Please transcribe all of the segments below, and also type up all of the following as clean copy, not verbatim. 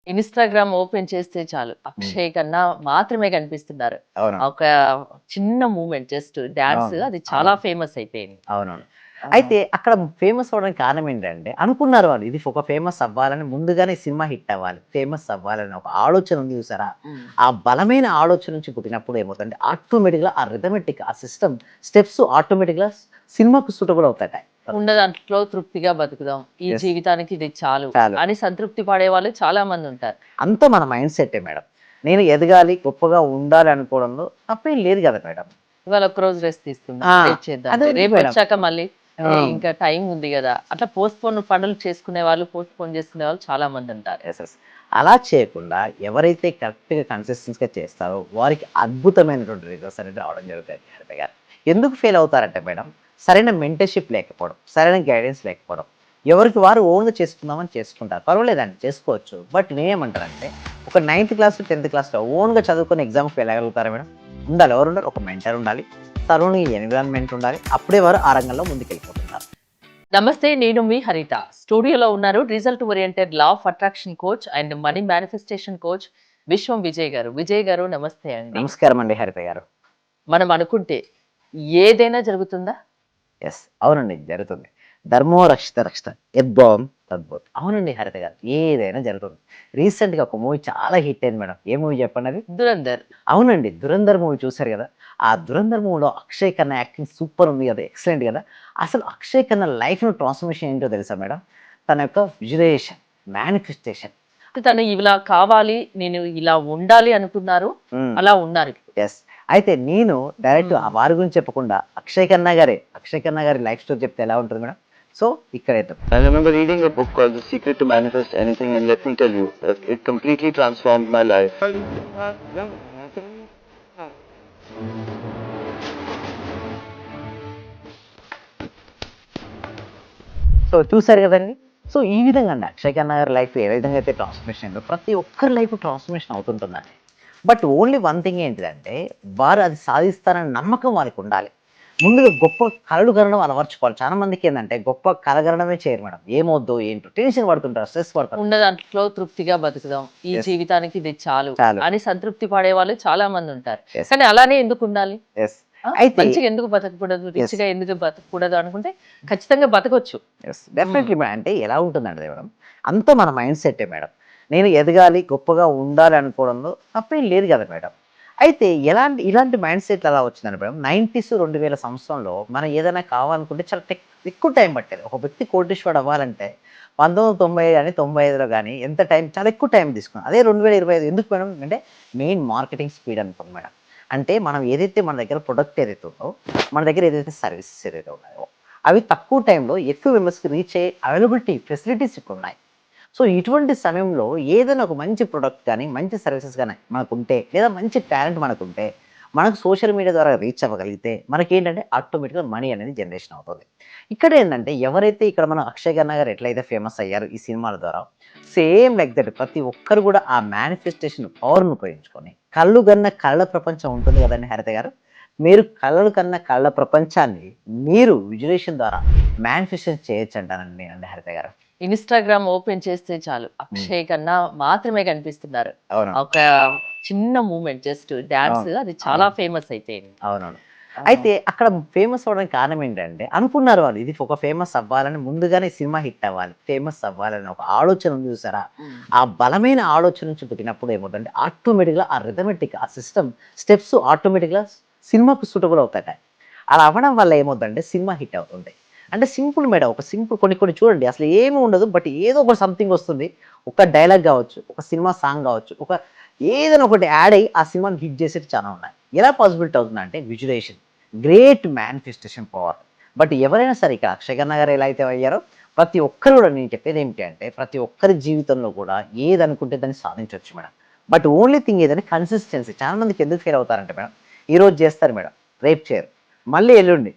Instagram open చేస్తే చాలు. హ్మ్. అక్షయ్ కన్నా మాత్రమే కనిపిస్తున్నారు. అవునవును. ఒక చిన్న మూవ్‌మెంట్ జస్ట్ డాన్స్ అవును. అది చాలా అవును. ఫేమస్ అయిపోయింది. అవునవును. ఆ! అయితే అక్కడ ఫేమస్ అవ్వడానికి కారణం ఏంటంటే, అనుకున్నారు వాళ్ళు ఇది ఒక ఫేమస్ అవ్వాలని ముందుగానే సినిమా హిట్ అవ్వాలి. ఫేమస్ అవ్వాలని ఒక ఆలోచన ఉంది చూసారా? హ్మ్. ఆ బలమైన ఆలోచన నుంచి పుట్టినప్పుడు ఏమవుతుందంటే ఆటోమేటిక్‌గా ఆ రిథమెటిక్ ఆ సిస్టమ్ స్టెప్స్ ఆటోమేటిక్‌గా సినిమాకు సూటబుల్ అవుతాయట. ఉన్న దాంట్లో తృప్తిగా బతుకుదాం. ఈ యెస్. జీవితానికి ఇది చాలు చాలు. అని సంతృప్తి పడేవాళ్ళు చాలా మందుంటారు. అంతా మన మైండ్ సెట్టే మేడం. నేను ఎదగాలి, గొప్పగా ఉండాలి అనుకోవడంలో తప్పేం లేదు కదా మేడం. ఇవాళ ఒక్కరోజు రెస్ట్ తీసుకుందాం. ఆ! రేపు చేద్దాంలే. అదెందుకు మేడం? రేపొచ్చాక మళ్ళీ ఆ! ఇంకా టైం ఉంది గదా! అట్లా పోస్ట్‌పోన్ పనులు చేసుకునే వాళ్ళు, పోస్ట్‌పోన్ చేసుకునేవాళ్ళు చాలా మందుంటారు. యెస్. యెస్. అలా చేయకుండా ఎవరైతే కరెక్ట్‌గా కన్సిస్టెన్సీ‌గా చేస్తారో వారికి అద్భుతమైనటువంటి రిజల్ట్స్ అనేవి రావడం జరుగుతాయి డైరెక్ట్‌గా. ఎందుకు ఫెయిల్ అవుతారంటే మేడం, సరైన మెంటర్‌షిప్ లేకపోవడం, సరైన గైడెన్స్ లేకపోవడం. ఎవరికి వారు ఓన్‌గా చేసుకుందామని చేసుకుంటారు. పర్వాలేదండి చేసుకోవచ్చు. బట్ నేనేమంటానంటే ఒక నైన్త్ క్లాస్, 10థ్ క్లాస్‌లో ఓన్‌గా చదువుకొని ఎగ్జామ్‌కి వెళ్ళగలుగుతారా మేడం? ఉండాలి. ఎవరుండాలి? ఒక మెంటర్ ఉండాలి. సరౌండింగ్ ఎన్విరాన్మెంట్ ఉండాలి. అప్పుడే వారు ఆ రంగంలో ముందుకెళ్ళిపోతున్నారు. నమస్తే. నేను మీ హరిత. స్టూడియోలో ఉన్నారు result oriented law of attraction coach and money manifestation coach విశ్వం విజయ్ గారు. విజయ్ గారు నమస్తే అండి. నమస్కారం అండి హరిత గారు. మనం అనుకుంటే ఏదైనా జరుగుతుందా? యెస్. అవునండి. జరుగుతుంది. ధర్మో రక్షిత రక్షిత యద్భావం తద్భవతి. అవునండి హరిత గారు. ఏదైనా జరుగుతుంది. రీసెంట్‌గా ఒక మూవీ చాలా హిట్ అయింది మేడం. ఏ మూవీ చెప్పండది? 'దురంధర్'. అవునండి. 'ధురంధర్' మూవీ చూసారు గదా! ఆ 'ధురంధర్' మూవీలో అక్షయ్ ఖన్నా యాక్టింగ్ సూపర్ ఉంది గదా! ఎక్సలెంట్ గదా! అసలు అక్షయ్ ఖన్నా లైఫ్‌లో ట్రాన్స్‌ఫర్మేషన్ ఏంటో తెలుసా మేడం? తన యొక్క విజువలైజేషన్, మేనిఫెస్టేషన్. తను ఇలా కావాలి, నేను ఇలా ఉండాలి అనుకున్నారు. హ్మ్. అలా ఉన్నారు. యెస్. అయితే నేను డైరెక్ట్ హ్మ్. వారి గురించి చెప్పకుండా అక్షయ్ ఖన్నా గారి లైఫ్ స్టోరీ చెప్తే ఎలా ఉంటుంది మేడం? సో ఇక్కడేద్దాం. I remember reading a book called The Secret to Manifest Anything, and let me tell you, it completely transformed my life. So చూసారు గదండీ! సో ఈ విధంగా అండి అక్షయ్ ఖన్నా గారి లైఫ్ ఏ విధంగా అయితే ట్రాన్స్‌ఫర్మేషన్ అయిందో ప్రతి ఒక్కరి లైఫ్ ట్రాన్స్‌ఫర్మేషన్ అవుతుంటుందండి. బట్ ఓన్లీ వన్ థింగ్ ఏంటిదంటే వారు అది సాధిస్తారన్న నమ్మకం వారికుండాలి. ముందుగా గొప్ప కలలు కనడం అలవరుచుకోవాలి. చాలా మందికేందంటే గొప్ప కల కనడమే చేయరు మేడం. ఏమవుద్దో ఏంటో టెన్షన్ పడుతుంటారు. స్ట్రెస్ పడతారు. ఉన్న దాంట్లో తృప్తిగా బతుకుదాం. ఈ యెస్. జీవితానికి ఇది చాలు చాలు. అని సంతృప్తి పడేవాళ్ళు చాలా మందుంటారు. యెస్. కానీ అలానే ఎందుకుండాలి? యెస్. ఆ! అయితే మంచిగా ఎందుకు బతకకూడదు? యెస్. రిచ్‌గా ఎందుకు బతకకూడదు అనుకుంటే ఖచ్చితంగా బతకొచ్చు. యెస్. హ్మ్. డెఫినెట్‌లీ అంటే ఎలా ఉంటుందంటే మేడం, అంతా మన మైండ్ సెట్టే మేడం. నేను ఎదగాలి, గొప్పగా ఉండాలి అనుకోవడంలో తప్పేం లేదు కదా మేడం. అయితే ఇలాంటి మైండ్ సెట్ ఎలా వచ్చిందంటే మేడం 90స్ 2000 సంవత్సరంలో మనం ఏదైనా కావాలనుకుంటే చాలా ఎక్కువ టైం పట్టేది. ఒక వ్యక్తి కోటీశ్వరుడు అవ్వాలంటే 1990 గాని, 95లో గాని ఎంత టైం చాలా ఎక్కువ టైం తీసుకున్నాం. అదే 2025 ఎందుకు మేడం అంటే మెయిన్ మార్కెటింగ్ స్పీడ్ అనుకోండి మేడం. అంటే మనం ఏదైతే మన దగ్గర ప్రొడక్ట్ ఏదైతే ఉందో, మన దగ్గర ఏదైతే సర్వీసెస్ ఏదైతే ఉన్నాయో అవి తక్కువ టైంలో ఎక్కువ మెంబర్స్‌కి రీచ్ అయ్యే అవైలబిలిటీ, ఫెసిలిటీస్ ఇప్పుడున్నాయి. సో, ఇటువంటి సమయంలో ఏదైనా ఒక మంచి ప్రొడక్ట్ గాని, మంచి సర్వీసెస్ గాని మనకుంటే, లేదా మంచి టాలెంట్ మనకుంటే, మనకు సోషల్ మీడియా ద్వారా రీచ్ అవ్వగలిగితే, మనకేంటంటే ఆటోమేటిక్‌గా మనీ అనేది జనరేషన్ అవుతుంది. ఇక్కడేందంటే ఎవరైతే ఇక్కడ మన అక్షయ్ ఖన్నా గారు ఎట్లయితే ఫేమస్ అయ్యారో ఈ సినిమాల ద్వారా, సేమ్ లైక్ దట్ ప్రతి ఒక్కరు గూడా ఆ మేనిఫెస్టేషన్ పవర్‌ని ఉపయోగించుకొని, కలలు గన్న కలల ప్రపంచం ఉంటుంది గదండీ హరిత గారు! మీరు కలలు కన్న కలల ప్రపంచాన్ని మీరు విజువలైజేషన్ ద్వారా మేనిఫెస్టేషన్ చేయొచ్చంటానండి నేనండి హరిత గారు. ఇన్‌స్టాగ్రామ్ ఓపెన్ చేస్తే చాలు. హ్మ్. అక్షయ్ కన్నా మాత్రమే కనిపిస్తున్నారు. అవును. ఒక చిన్న మూవ్‌మెంట్ జస్ట్ డాన్స్ అవును. అది చాలా అవును. ఫేమస్ అయిపోయింది. అవునవును. ఆ! అయితే అక్కడ ఫేమస్ అవ్వడానికి కారణం ఏంటంటే, అనుకున్నారు వాళ్ళు ఇది ఒక ఫేమస్ అవ్వాలని ముందుగానే సినిమా హిట్ అవ్వాలి. ఫేమస్ అవ్వాలని ఒక ఆలోచన ఉంది చూసారా? హ్మ్. ఆ బలమైన ఆలోచన నుంచి పుట్టినప్పుడు ఏమవుతుందంటే ఆటోమేటిక్‌గా ఆ రిథమెటిక్ ఆ సిస్టమ్ స్టెప్స్ ఆటోమేటిక్‌గా సినిమాకు సూటబుల్ అవుతాయట. అలా అవ్వడం వల్ల ఏమవుద్దంటే సినిమా హిట్ అవుతుంది. అంటే సింపుల్ మేడం. ఒక సింపుల్ కొన్ని కొన్ని చూడండి అసలు ఏమి ఉండదు. బట్ ఏదో ఒక సంథింగ్ వస్తుంది. ఒక డైలాగ్ గావచ్చు, ఒక సినిమా సాంగ్ గావచ్చు, ఏదైనా ఒకటి యాడ్ అయ్యి ఆ సినిమాని హిట్ చేసేవి చాలా ఉన్నాయి. ఎలా పాసిబిలిటీ అవుతుందంటే visualisation. Great manifestation power. But ఎవరైనా సరే ఇక్కడ అక్షయ్ ఖన్నా గారు ఎలా అయితే అయ్యారో ప్రతి ఒక్కరు కూడా నేను చెప్పేది ఏమిటి అంటే ప్రతి ఒక్కరి జీవితంలో కూడా ఏదనుకుంటే దాన్ని సాధించొచ్చు మేడం. బట్ ఓన్లీ థింగ్ ఏదంటే కన్సిస్టెన్సీ. చాలా మందికి ఎందుకు ఫెయిల్ అవుతారంటే మేడం, ఈరోజు చేస్తారు మేడం, రేపు చేయరు. మళ్ళీ ఎల్లుండి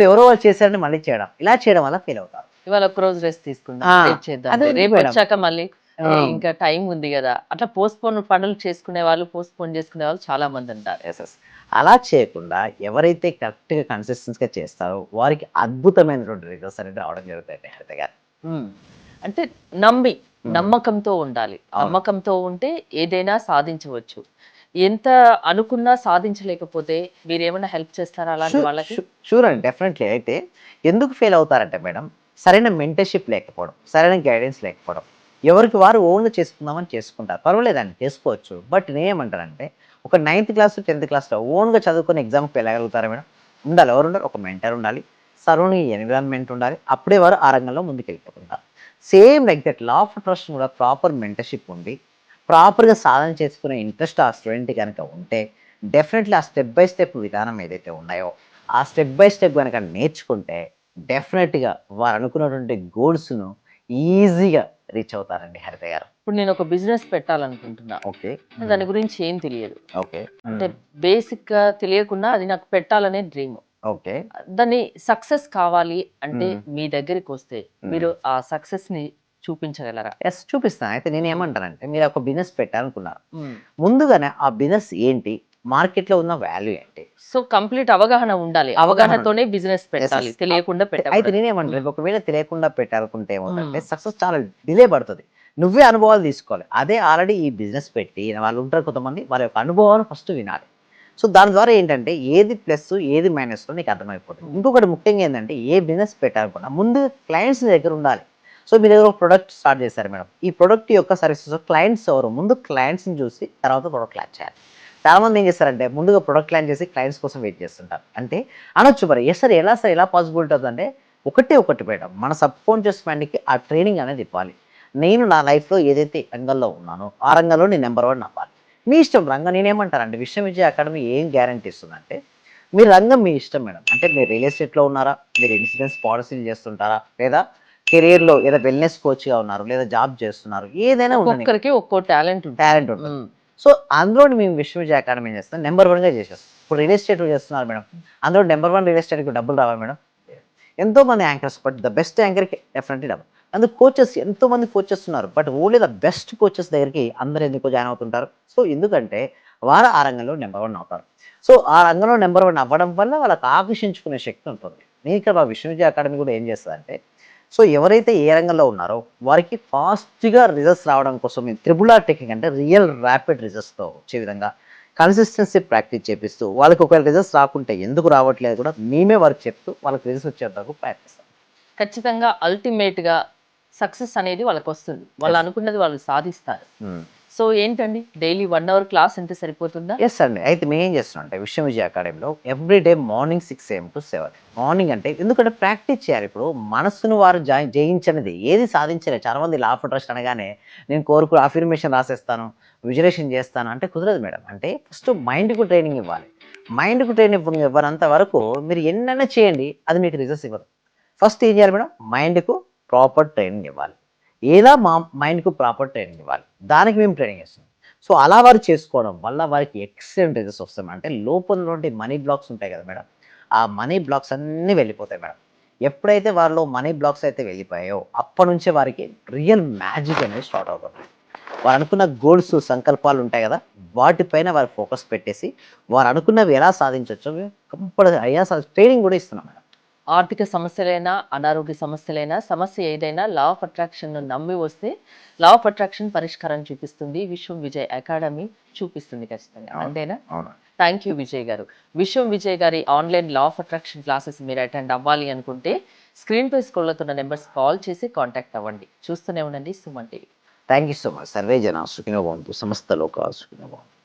ఎవరో వాళ్ళు చేశారని మళ్ళీ చేయడం. ఇలా చేయడం వల్ల ఫెయిల్ అవుతారు. ఇవాళ ఒక్కరోజు రెస్ట్ తీసుకుందాం. ఆ! రేపు చేద్దాంలే. అదెందుకు మేడం? రేపొచ్చాక మళ్ళీ ఆ! ఇంకా టైం ఉంది గదా! అట్లా పోస్ట్‌పోన్ పనులు చేసుకునే వాళ్ళు, పోస్ట్‌పోన్ చేసుకునేవాళ్ళు చాలా మందుంటారు. యెస్. యెస్. అలా చేయకుండా ఎవరైతే కరెక్ట్‌గా కన్సిస్టెన్సీ‌గా చేస్తారో వారికి అద్భుతమైనటువంటి రిజల్ట్స్ అనేవి రావడం జరుగుతాయండి హరిత గారు. హ్మ్. అంటే నమ్మి నమ్మకంతో ఉండాలి. అవును. నమ్మకంతో ఉంటే ఏదైనా సాధించవచ్చు. ఎంత అనుకున్నా సాధించలేకపోతే మీరేమైనా హెల్ప్ చేస్తారా అలాంటి వాళ్ళకి? షూర్ అండి, డెఫినెట్లీ. అయితే ఎందుకు ఫెయిల్ అవుతారంటే మేడం, సరైన మెంటర్షిప్ లేకపోవడం, సరైన గైడెన్స్ లేకపోవడం. ఎవరికి వారు ఓన్గా చేసుకుందామని చేసుకుంటారు, పర్వాలేదండి, చేసుకోవచ్చు. బట్ నేనేమంటానంటే, ఒక 9th క్లాస్ 10th క్లాస్లో ఓన్గా చదువుకొని ఎగ్జామ్కి వెళ్ళగలుగుతారా మేడం? ఉండాలి. ఎవరు ఉండాలి? ఒక మెంటర్ ఉండాలి, సరౌండింగ్ ఎన్విరాన్మెంట్ ఉండాలి. అప్పుడే వారు ఆ రంగంలో ముందుకు వెళ్ళిపోతుంటారు. Same like that law of attraction కూడా ప్రాపర్ మెంటర్షిప్ ఉండి ప్రాపర్గా సాధన చేసుకునే ఇంట్రెస్ట్ ఆ స్టూడెంట్ కనుక ఉంటే డెఫినెట్లీ ఆ స్టెప్ బై స్టెప్ విధానం ఏదైతే ఉన్నాయో ఆ స్టెప్ బై స్టెప్ కనుక నేర్చుకుంటే డెఫినెట్గా వారు అనుకున్నటువంటి గోల్స్ను ఈజీగా రీచ్ అవుతారండి హరిత గారు. ఇప్పుడు నేను ఒక బిజినెస్ పెట్టాలనుకుంటున్నా. ఓకే. దాని గురించి ఏం తెలియదు. ఓకే. అంటే బేసిక్‌గా తెలియకున్నా అది నాకు పెట్టాలనే డ్రీమ్. ఓకే. దాన్ని సక్సెస్ కావాలి అంటే మ్మ్. మీ దగ్గరికొస్తే మీరు ఆ సక్సెస్‌ని చూపించగలరా? ఎస్, చూపిస్తాను. అయితే నేను ఏమంటానంటే, మీరు ఒక బిజినెస్ పెట్టాలనుకున్నారు, హ్మ్. ముందుగానే ఆ బిజినెస్ ఏంటి, మార్కెట్లో ఉన్న వాల్యూ ఏంటి, సో, కంప్లీట్ అవగాహన ఉండాలి. అవగాహన. అవగాహనతోనే బిజినెస్ Yes, పెట్టాలి. yes. తెలియకుండా అయితే పెట్టకూడదు. నేనేమంటాను, ఒకవేళ తెలియకుండా పెట్టాలనుకుంటే ఏమవుతుందంటే మ్మ్. సక్సెస్ చాలా డిలే పడుతుంది. నువ్వే అనుభవాలు తీసుకోవాలి. అదే ఆల్రెడీ ఈ బిజినెస్ పెట్టి వాళ్ళు ఉంటారు కొంతమంది, వాళ్ళ యొక్క అనుభవాలు ఫస్ట్ వినాలి. సో దాని ద్వారా ఏంటంటే ఏది ప్లస్ ఏది మైనస్లో నీకు అర్థమైపోతుంది. ఇంకొకటి ముఖ్యంగా ఏంటంటే, ఏ బిజినెస్ పెట్టాలనుకున్నా ముందు క్లయింట్స్ దగ్గర ఉండాలి. సో మీ దగ్గర ఒక ప్రొడక్ట్ స్టార్ట్ చేశారు మేడం, ఈ ప్రొడక్ట్ యొక్క సర్వీసెస్ క్లయింట్స్ ఎవరు, ముందు క్లయింట్స్ని చూసి తర్వాత ప్రొడక్ట్ లాంచ్ చేయాలి. చాలామంది ఏం చేస్తారంటే ముందుగా ప్రొడక్ట్ లాంచ్ చేసి క్లయింట్స్ కోసం వెయిట్ చేస్తుంటారు. అంటే అనొచ్చు మరి, ఎస్ సార్, ఎలా సార్, ఎలా పాసిబిలిటీ అవుతుందంటే, ఒకటి మేడం, మన సబ్ కాన్షియస్ మైండ్కి ఆ ట్రైనింగ్ అనేది ఇవ్వాలి. నేను నా లైఫ్లో ఏదైతే రంగంలో ఉన్నానో ఆ రంగంలో నేను నెంబర్ 1 అవ్వాలి. మీ ఇష్టం రంగం. నేనేమంటానంటే, విశ్వవిద్య అకాడమీ ఏం గ్యారంటీ ఇస్తుందంటే, మీ రంగం మీ ఇష్టం మేడం. అంటే మీరు రియల్ ఎస్టేట్లో ఉన్నారా, మీరు ఇన్సూరెన్స్ పాలసీలు చేస్తుంటారా, లేదా కెరియర్లో ఏదో వెల్నెస్ కోచ్గా ఉన్నారు, లేదా జాబ్ చేస్తున్నారు, ఏదైనా ఉండని ఒక్కొక్కరికి ఒక్కో టాలెంట్ ఉంటుంది. టాలెంట్ ఉంటుంది. హ్మ్. సో అందులోని మేము విశ్వవిద్య అకాడమీ ఏం చేస్తాం, నెంబర్ 1గా చేసేస్తాం. ఇప్పుడు రియల్ ఎస్టేట్ చేస్తున్నారు మేడం, అందులో నెంబర్ 1 రియల్ ఎస్టేట్కి డబ్బులు రావాలి మేడం. ఎంతోమంది యాంకర్స్, బట్ ద బెస్ట్ యాంకర్కి డెఫినెట్లీ డబ్బులు. అందుకు కోచెస్, ఎంతోమంది కోచెస్ ఉన్నారు, but only the best coaches దగ్గరికి అందరూ ఎందుకు జాయిన్ అవుతుంటారు? సో ఎందుకంటే వారు ఆ రంగంలో నెంబర్ 1 అవుతారు. సో ఆ రంగంలో నెంబర్ 1 అవ్వడం వల్ల వాళ్ళకి ఆకర్షించుకునే శక్తి ఉంటుంది. నేను ఇక్కడ మా విశ్వవిద్య అకాడమీ కూడా ఏం చేస్తుందంటే, సో ఎవరైతే ఏ రంగంలో ఉన్నారో వారికి ఫాస్ట్‌గా రిజల్ట్స్ రావడం కోసం మేము త్రిబుల్ ఆర్ టెక్నిక్, అంటే రియల్ ర్యాపిడ్ రిజల్ట్స్‌తో వచ్చే విధంగా కన్సిస్టెన్సీ ప్రాక్టీస్ చేపిస్తూ, వాళ్ళకి ఒకవేళ రిజల్ట్స్ రాకుంటే ఎందుకు రావట్లేదు కూడా మేమే వారికి చెప్తూ వాళ్ళకి రిజల్ట్స్ వచ్చేంతవరకు ప్రయత్నిస్తాం. ఖచ్చితంగా అల్టిమేట్‌గా సక్సెస్ అనేది వాళ్ళకొస్తుంది. వాళ్ళు Yes. అనుకున్నది వాళ్ళు సాధిస్తారు. హ్మ్. సో ఏంటండి డైలీ 1 అవర్ క్లాస్ ఉంటే సరిపోతుందా? యెస్ అండి. అయితే మేమేం చేస్తున్నాం అంటే, విశ్వవిద్య అకాడమీలో everyday morning 6 AM to 7. Morning అంటే ఎందుకంటే ప్రాక్టీస్ చేయాలి. ఇప్పుడు మనస్సును వారు జయించనిది ఏది సాధించలేదు. చాలామంది లా ఆఫ్ అట్రాక్షన్ అనగానే నేను అఫర్మేషన్ రాసేస్తాను, విజులేషన్ చేస్తాను అంటే కుదరదు మేడం. అంటే ఫస్ట్ మైండ్‌కు ట్రైనింగ్ ఇవ్వాలి. మైండ్‌కు ట్రైనింగ్ ఇవ్వనంత వరకు మీరు ఎన్నైనా చేయండి, అది మీకు రిజల్ట్స్ ఇవ్వదు. ఫస్ట్ ఏం చేయాలి మేడం, మైండ్‌కు ప్రాపర్ ట్రైనింగ్ ఇవ్వాలి. ఏదా మా మైండ్‌కు ప్రాపర్ ట్రైనింగ్ ఇవ్వాలి. దానికి మేము ట్రైనింగ్ ఇస్తాం. సో అలా వారు చేసుకోవడం వల్ల వారికి ఎక్సలెంట్ రిజల్ట్స్ వస్తాయి. అంటే లోపల నుండి మనీ బ్లాక్స్ ఉంటాయి కదా మేడం, ఆ మనీ బ్లాక్స్ అన్నీ వెళ్ళిపోతాయి మేడం. ఎప్పుడైతే వారిలో మనీ బ్లాక్స్ అయితే వెళ్ళిపోయాయో అప్పటి నుంచే వారికి రియల్ మ్యాజిక్ అనేది స్టార్ట్ అవుతుంది. వారు అనుకున్న గోల్స్, సంకల్పాలు ఉంటాయి కదా, వాటిపైన వారు ఫోకస్ పెట్టేసి వారు అనుకున్నవి ఎలా సాధించవచ్చో కంపల్సరీ ట్రైనింగ్ కూడా ఇస్తున్నాం మేడం. ఆర్థిక సమస్యలైనా, అనారోగ్య సమస్యలైనా, సమస్య ఏదైనా లా ఆఫ్ అట్రాక్షన్‌ను నమ్మి వస్తే లా ఆఫ్ అట్రాక్షన్ పరిష్కారం చూపిస్తుంది. విశ్వం విజయ్ అకాడమీ చూపిస్తుంది ఖచ్చితంగా. అవును. అంతేనా? అవును. థ్యాంక్ యూ విజయ్ గారు. విశ్వం విజయ్ గారి online law of attraction classes మీరు అటెండ్ అవ్వాలి అనుకుంటే స్క్రీన్‌పై స్క్రోల్ అవుతున్న నంబర్స్ కాల్ చేసి కాంటాక్ట్ అవ్వండి. చూస్తూనే ఉండండి Suman TV. Thank you so much. Survey జన సుఖినో భవంతు, సమస్త లోకా సుఖినో భవంతు.